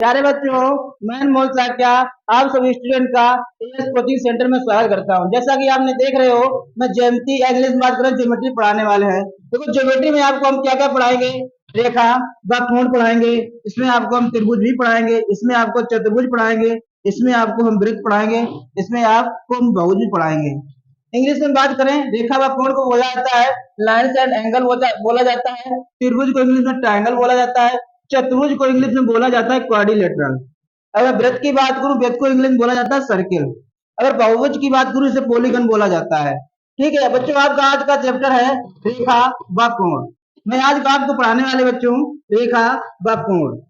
प्यारे बच्चों, मैं अनमोल साक्या आप सभी स्टूडेंट का एएस कोचिंग सेंटर में स्वागत करता हूं। जैसा कि आपने देख रहे हो, मैं ज्योमेट्री इंग्लिश बात कर रहा हूं, ज्योमेट्री पढ़ाने वाले हैं। देखो ज्योमेट्री में आपको हम क्या क्या पढ़ाएंगे, रेखा व कोण पढ़ाएंगे, इसमें आपको हम त्रिभुज भी पढ़ाएंगे, इसमें आपको चतुर्भुज पढ़ाएंगे, इसमें आपको हम वृत्त पढ़ाएंगे, इसमें आपको हम बहुभुज भी पढ़ाएंगे। इंग्लिश में बात करें, रेखा व कोण को बोला जाता है लाइन्स एंड एंगल बोला जाता है। त्रिभुज को इंग्लिश में ट्रायंगल बोला जाता है। चतुर्भुज को इंग्लिश में बोला जाता है क्वाड्रिलेटरल। अगर वृत्त की बात करूं, वृत्त को इंग्लिश में बोला जाता है सर्किल। अगर बहुभुज की बात करूं, इसे पॉलीगन बोला जाता है। ठीक है बच्चों, आपका आज का चैप्टर है रेखा व कोण। मैं आज आपको पढ़ाने वाले बच्चों रेखा व कोण।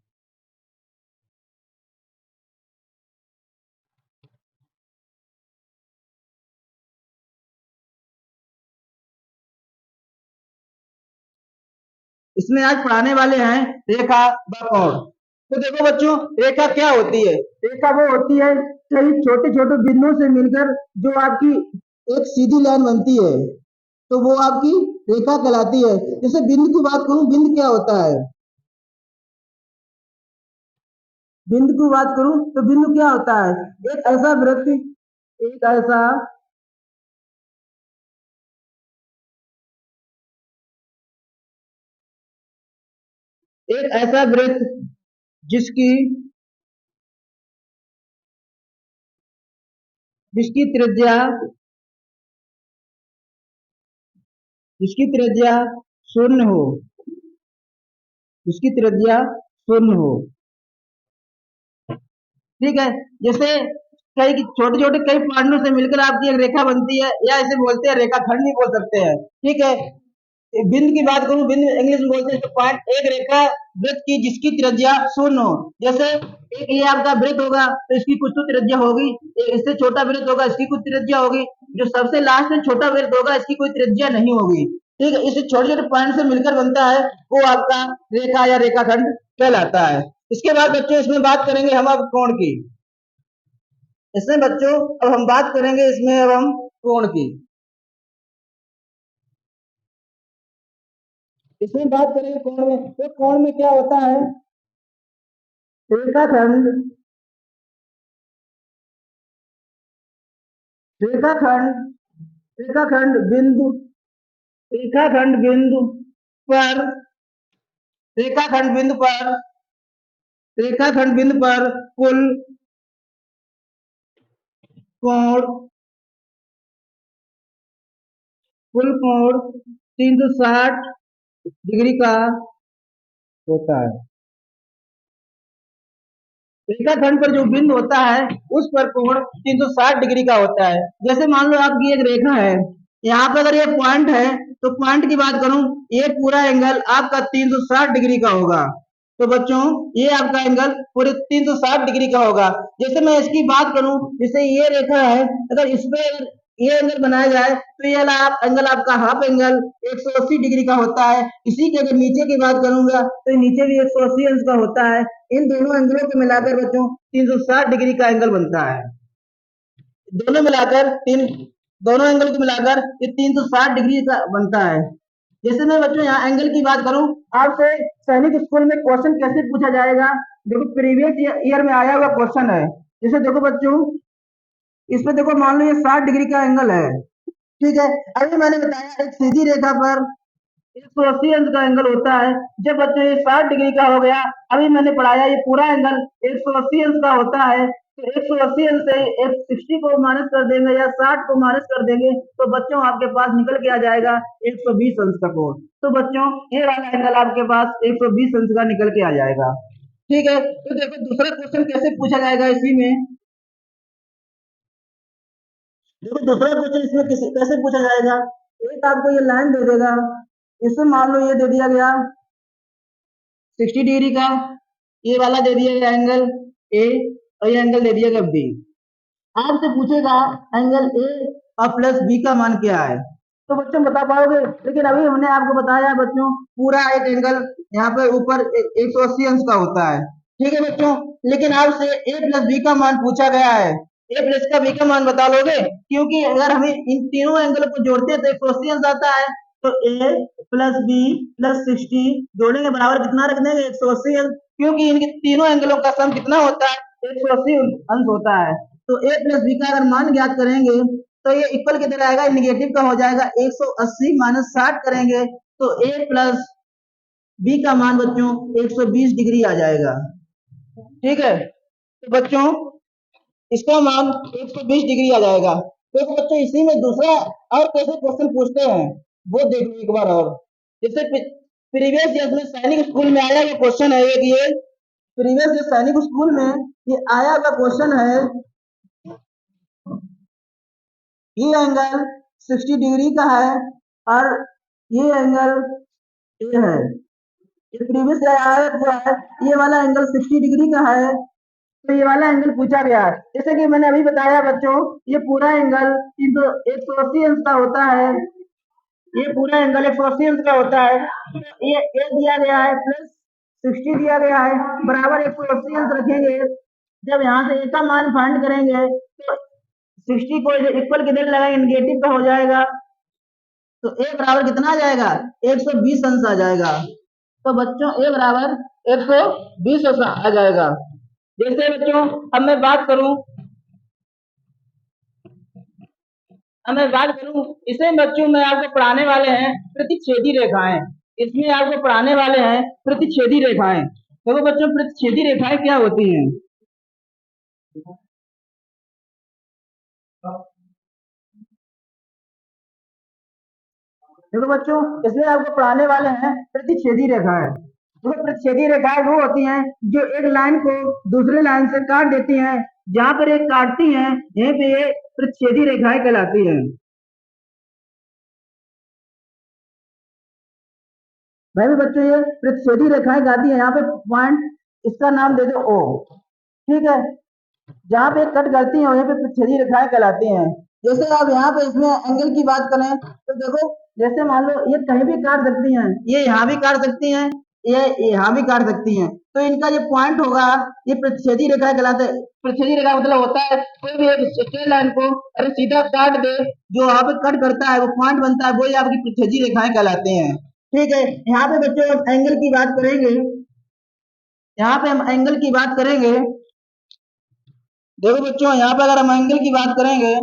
इसमें आज पढ़ाने वाले हैं रेखा व कोण। तो देखो बच्चों, रेखा क्या होती है? रेखा वो होती है कई छोटे छोटे बिंदुओं से मिलकर जो आपकी एक सीधी लाइन बनती है, तो वो आपकी रेखा कहलाती है। जैसे बिंदु की बात करूं, बिंदु क्या होता है? बिंदु की बात करूं तो बिंदु क्या होता है? एक ऐसा वृत्त, एक ऐसा एक ऐसा वृत्त जिसकी जिसकी त्रिज्या जिसकी त्रिज्या शून्य हो, जिसकी त्रिज्या शून्य हो। ठीक है, जैसे कई छोटे छोटे कई पॉइंटों से मिलकर आपकी एक रेखा बनती है, या इसे बोलते हैं रेखाखंड भी बोल सकते हैं। ठीक है, बिंदु की बात करूं, बिंदु इंग्लिश में बोलते हैं पॉइंट। एक रेखा वृत्त की जिसकी त्रिज्या शून्य हो। जैसे एक ये आपका वृत्त होगा तो इसकी कुछ तो त्रिज्या होगी, इससे छोटा वृत्त होगा इसकी कुछ त्रिज्या होगी, जो सबसे लास्ट में छोटा वृत्त होगा इसकी कोई त्रिज्या नहीं होगी। ठीक है, इसे छोटे छोटे पॉइंट से मिलकर बनता है, वो आपका रेखा या रेखाखंड कहलाता है। इसके बाद बच्चों इसमें बात करेंगे हम अब कोण की। इसमें बच्चों अब हम बात करेंगे इसमें अब हम कोण की। इसमें बात करेंगे कोण में, तो कोण में क्या होता है? रेखाखंड रेखाखंड रेखाखंड बिंदु रेखाखंड बिंदु पर रेखाखंड बिंदु पर रेखाखंड बिंदु पर कुल कोण कुल कोण 360 डिग्री का होता है। रेखाखंड पर जो बिंदु होता है उस पर कोण 360 डिग्री का होता है। जैसे मान लो आपकी एक रेखा है, यहाँ पर अगर ये पॉइंट है तो पॉइंट की बात करूं, ये पूरा एंगल आपका 360 डिग्री का होगा। तो बच्चों ये आपका एंगल पूरे 360 डिग्री का होगा। जैसे मैं इसकी बात करूं, जैसे ये रेखा है, अगर इस पे ये एंगल बनाया जाए तो ये आप एंगल आपका हाफ एंगल 180 डिग्री का होता है। इसी के अगर नीचे की बात करूंगा तो नीचे भी 180 अंश का होता है। इन दोनों एंगलों को मिलाकर बच्चों 360 डिग्री का एंगल बनता है। दोनों मिलाकर तीन दोनों एंगल को मिलाकर ये 360 डिग्री का बनता है। जैसे मैं बच्चों यहाँ एंगल की बात करूं, आपसे सैनिक स्कूल में क्वेश्चन कैसे पूछा जाएगा, देखो प्रीवियस ईयर में आया हुआ क्वेश्चन है। जैसे देखो बच्चों, इसमें देखो मान लो ये 60 डिग्री का एंगल है। ठीक है, अभी मैंने बताया एक सीधी रेखा पर 180 अंश का एंगल होता है। जब बच्चों ये 60 डिग्री का हो गया, अभी मैंने पढ़ाया ये पूरा एंगल 180 अंश का होता है। तो 180 अंश से 60 को माइनस कर देंगे या 60 को माइनस कर देंगे तो बच्चों आपके पास निकल के आ जाएगा 120 अंश का कोण। तो बच्चों ये वाला एंगल आपके पास 120 अंश का निकल के आ जाएगा। ठीक है, तो देखो दूसरा क्वेश्चन कैसे पूछा जाएगा इसी में। देखो दूसरा क्वेश्चन इसमें कैसे पूछा जाएगा। एक आपको ये लाइन दे देगा, इसमें मान लो ये दे दिया गया 60 डिग्री का, ये वाला दे दिया गया एंगल ए और ये एंगल दे दिया गया बी। आपसे पूछेगा एंगल ए और प्लस बी का मान क्या है, तो बच्चों बता पाओगे। लेकिन अभी हमने आपको बताया बच्चों पूरा एक एंगल यहाँ पे ऊपर 180 अंश का होता है। ठीक है बच्चों, लेकिन आपसे ए प्लस बी का मान पूछा गया है। ए प्लस का बी का मान बता लोगे, क्योंकि अगर हमें इन तीनों एंगल को जोड़ते हैं तो 180 अंश आता है। तो ए प्लस बी प्लस 60 जोड़ने के बराबर कितना रख देंगे 180 अंश। क्योंकि इनके तीनों एंगलों का सम कितना होता है, 180 अंश होता है। तो ए प्लस बी का अगर मान ज्ञात करेंगे तो ये इक्वल किधर आएगा, निगेटिव का हो जाएगा, 180 माइनस 60 करेंगे तो ए प्लस बी का मान बच्चों 120 डिग्री आ जाएगा। ठीक है, तो बच्चों इसका मान 120 डिग्री आ जाएगा। तो बच्चों इसी में दूसरा और कैसे क्वेश्चन पूछते हैं वो देख लो एक बार और। जैसे प्रीवियस ईयर में सैनिक स्कूल में आया ये क्वेश्चन है, एक ये प्रीवियस ईयर सैनिक स्कूल में ये आया हुआ क्वेश्चन है, ये एंगल 60 डिग्री का है और ये एंगल ये है, ये प्रीवियस आया हुआ है, ये वाला एंगल 60 डिग्री का है, तो ये वाला एंगल पूछा गया है। जैसे कि मैंने अभी बताया बच्चों, ये पूरा एंगल 180 अंश का होता है, ये पूरा एंगल 180 अंश का होता है। ये ए दिया गया है प्लस 60 दिया गया है, बराबर 180 अंश रखेंगे। जब यहाँ से ए का मान फाइंड करेंगे तो 60 को इक्वल किधर लगाएंगे, निगेटिव का हो जाएगा, तो ए बराबर कितना आ जाएगा, 120 अंश आ जाएगा। तो बच्चों ए बराबर 120 अंश आ जाएगा। जैसे बच्चों अब मैं बात करूं, इसमें बच्चों में आपको पढ़ाने वाले हैं प्रतिच्छेदी रेखाएं। इसमें आपको पढ़ाने वाले हैं प्रतिच्छेदी रेखाएं। देखो बच्चों प्रतिच्छेदी रेखाएं क्या होती हैं। देखो बच्चों इसमें आपको पढ़ाने वाले हैं प्रतिच्छेदी रेखाएं। देखो प्रतिच्छेदी रेखाएं वो होती हैं जो एक लाइन को दूसरे लाइन से काट देती हैं। जहां पर एक काटती हैं यहीं पे ये प्रतिच्छेदी रेखाएं कहलाती हैं। मैं भी बच्चों ये प्रतिच्छेदी रेखाएं गाती है, यहाँ पे पॉइंट इसका नाम दे दो ओ। ठीक है, जहाँ पे कट करती हैं वहीं पे प्रतिच्छेदी रेखाएं कहलाती हैं। जैसे आप यहाँ पे इसमें एंगल की बात करें तो देखो, जैसे मान लो ये कहीं भी काट सकती हैं, ये यहाँ भी काट सकती हैं, ये यहाँ भी काट सकती हैं, तो इनका जो पॉइंट होगा ये प्रतिच्छेदी रेखा कहलाता है। प्रतिच्छेदी रेखा मतलब होता है कोई भी एक स्ट्रेट लाइन को अरे सीधा काट दे, जो वहां पे कट करता है वो पॉइंट बनता है, वही आपकी प्रतिच्छेदी रेखाएं कहलाते हैं। ठीक है, यहाँ पे बच्चों एंगल की बात करेंगे, यहाँ पे हम एंगल की बात करेंगे। देखो बच्चों यहाँ पे अगर हम एंगल की बात करेंगे,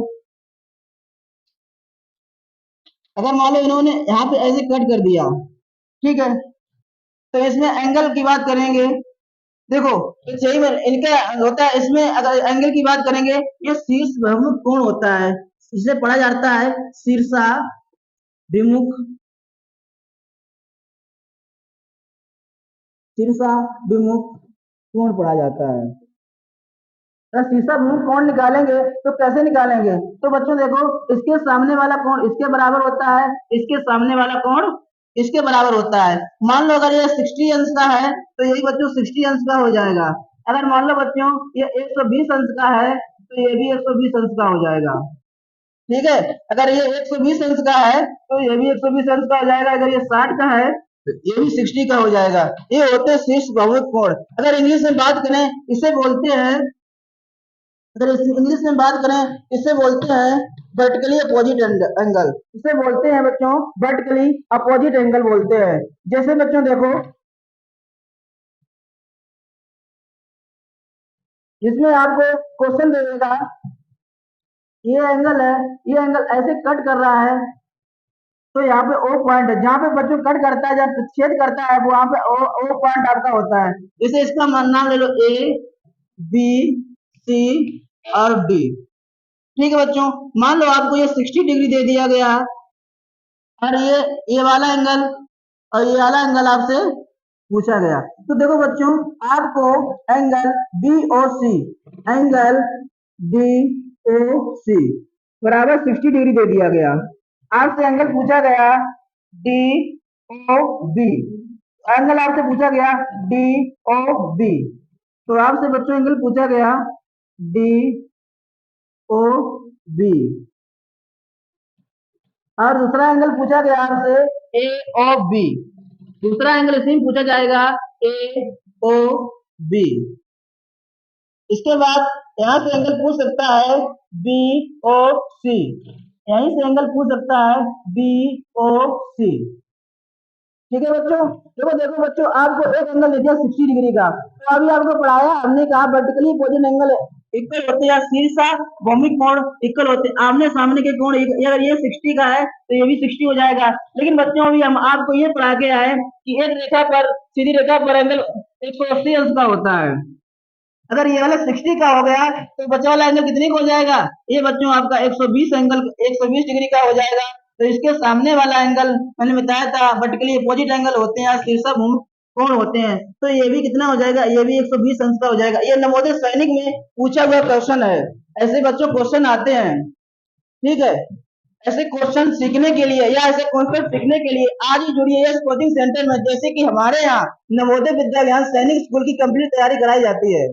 अगर मान लो इन्होंने यहाँ पे ऐसे कट कर दिया, ठीक है, तो इसमें एंगल की बात करेंगे। देखो तो सही में इनका होता है, इसमें अगर एंगल की बात करेंगे ये शीर्ष विमुख कोण होता है, इसे पढ़ा जाता है शीर्षा विमुख, शीर्षा विमुख कोण पढ़ा जाता है। शीर्षा विमुख कोण निकालेंगे तो कैसे निकालेंगे, तो बच्चों देखो इसके सामने वाला कोण इसके बराबर होता है, इसके सामने वाला कोण इसके बराबर होता है। मान लो अगर ये 60 अंश का है तो यही बच्चों 60 अंश का हो जाएगा। अगर मान लो बच्चों ये 120 अंश का है तो ये भी 120 अंश का हो जाएगा। ठीक है, अगर ये 120 अंश का है तो ये भी 120 अंश का हो जाएगा। अगर ये 60 का है तो ये भी 60 का हो जाएगा। ये होते हैं शीर्ष बहुमुख कोण। अगर इंग्लिश में बात करें इसे बोलते हैं, अगर इंग्लिश में बात करें इसे बोलते हैं वर्टिकली अपोजिट एंगल, इसे बोलते हैं बच्चों वर्टिकली अपोजिट एंगल बोलते हैं। जैसे बच्चों देखो इसमें आपको क्वेश्चन दे देगा, ये एंगल है, ये एंगल ऐसे कट कर रहा है, तो यहाँ पे ओ पॉइंट है, जहाँ पे बच्चों कट करता है जहाँ छेद करता है वहां पे ओ पॉइंट आपका होता है। जैसे इसका नाम ले लो ए बी सी और डी। ठीक है बच्चों, मान लो आपको ये 60 डिग्री दे दिया गया और ये वाला एंगल और ये वाला एंगल आपसे पूछा गया, तो देखो बच्चों आपको एंगल बी ओ सी, एंगल डी ओ सी बराबर 60 डिग्री दे दिया गया। आपसे एंगल पूछा गया डी ओ बी, एंगल आपसे पूछा गया डी ओ बी, तो आपसे बच्चों एंगल पूछा गया डी ओ बी और दूसरा एंगल पूछा गया आपसे ए ओ बी, दूसरा एंगल इसी में पूछा जाएगा ए ओ बी। इसके बाद यहाँ से एंगल पूछ सकता है बी ओ सी, यहीं से एंगल पूछ सकता है बी ओ सी। ठीक है बच्चों। देखो देखो बच्चों, आपको एक एंगल दे दिया 60 डिग्री का, तो अभी आपको पढ़ाया हमने, कहा वर्टिकली अपोजिट एंगल इक्वल होते हैं, शीर्षा भौमिक कोण इक्वल होते हैं, आमने सामने के कोण अगर ये 60 का है तो ये भी 60 हो जाएगा। लेकिन बच्चों अभी हम आपको ये पढ़ा के आए कि एक रेखा पर, सीधी रेखा पर एंगल 180 अंश का होता है। अगर ये वाला 60 का हो गया तो बचा वाला एंगल कितने का हो जाएगा? ये बच्चों आपका 120 एंगल 120 डिग्री का हो जाएगा। तो इसके सामने वाला एंगल मैंने बताया था वर्टिकली अपोजिट एंगल होते हैं, शीर्षक कोण होते हैं, तो ये भी कितना हो जाएगा? ये भी 120 अंश का हो जाएगा। ये नवोदय सैनिक में पूछा हुआ क्वेश्चन है, ऐसे बच्चों क्वेश्चन आते हैं। ठीक है, ऐसे क्वेश्चन सीखने के लिए या ऐसे कॉन्सेप्ट सीखने के लिए आज ही जुड़िए इस कोचिंग सेंटर में। जैसे कि हमारे यहाँ नवोदय विद्या ज्ञान सैनिक स्कूल की कंप्लीट तैयारी कराई जाती है।